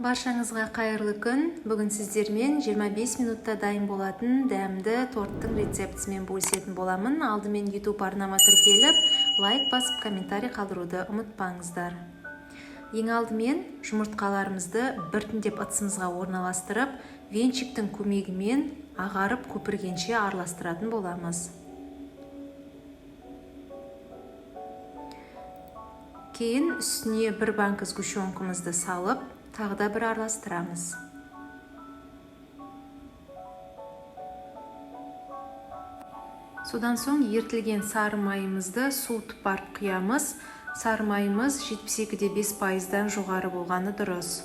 Баршаңызға қайырлы күн. Бүгін сіздермен 25 минутта дайын болатын дәмді торттың рецептісімен бөлісетін боламын. Алдымен YouTube арнама тіркеліп, лайк басып, комментарий қалдыруды ұмытпаңыздар. Ең алдымен жұмыртқаларымызды біртіндеп ыдысымызға орналастырып, венчиктің көмегімен ағарып көпіргенше араластыратын боламыз. Кейін үстіне бір банка сгущенкамызды салып, тағы да бір араластырамыз. Содан соң ертілген сары майымызды суытып барып құямыз. Сары майымыз 72,5%-дан жоғары болғаны дұрыс.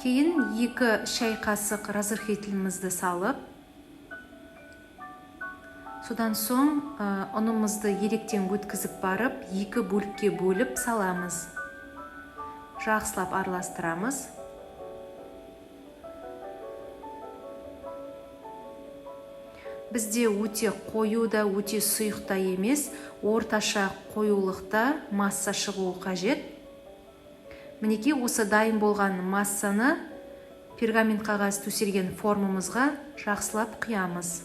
Кейін 2 шай қасық разрыхлителімізді салып, содан соң ұнымызды електен өткізіп барып, 2 бөлікке бөліп саламыз. Жақсылап араластырамыз. Бізде өте қою да, өте сұйық та емес, орташа қоюлықта масса шығуы қажет. Мінекей осы дайын болған массаны пергамент қағаз төселген формамызға жақсылап құямыз.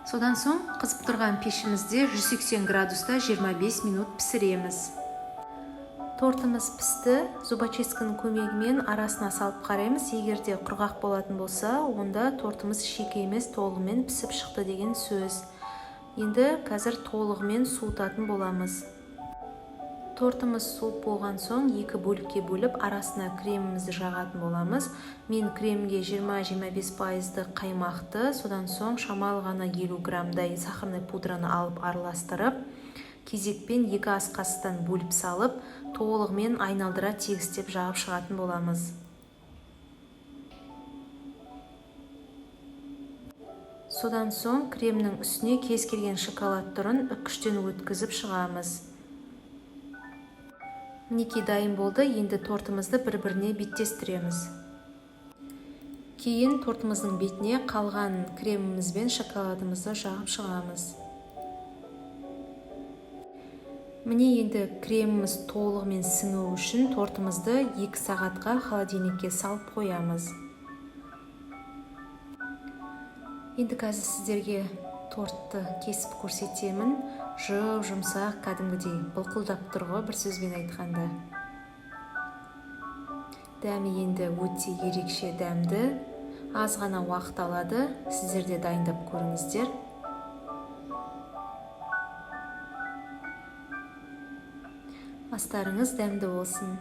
Содан соң қызып тұрған пешімізде 180 градуста 25 минут пісіреміз. Тортымыз пісті. Зубочистканың көмегімен арасына салып қараймыз. Егер де құрғақ болатын болса, онда тортымыз шикі емес, толығымен пісіп шықты деген сөз. Енді қазір толығымен суытатын боламыз. Тортымыз суып болған соң 2 бөлікке бөліп, арасына кремімізді жағатын боламыз. Мен кремге 20-25%-ды қаймақты, содан соң шамалы ғана 50 граммдай сахарный пудраны алып араластырып, кезекпен 2 ас қасықтан бөліп салып, толығымен айналдыра тегістеп жағып шығатын боламыз. Содан соң кремнің үстіне кез келген шоколад түрін үккіштен өткізіп шығамыз. Мінекей дайын болды. Енді тортымызды бір-біріне беттестіреміз. Кейін тортымыздың бетіне қалған креміміз бен шоколадымызды жағып шығамыз. Міне енді креміміз толығымен сіңу үшін тортымызды 2 сағатқа холодильникке салып қоямыз. Енді қазір сіздерге тортты кесіп көрсетемін. Жұмсақ, кәдімгідей былқылдап тұр ғой, бір сөзбен айтқанда. Дәмі енді өте ерекше дәмді. Аз ғана уақыт алады. Сіздер де дайындап көріңіздер. Астарыңыз дәмді болсын.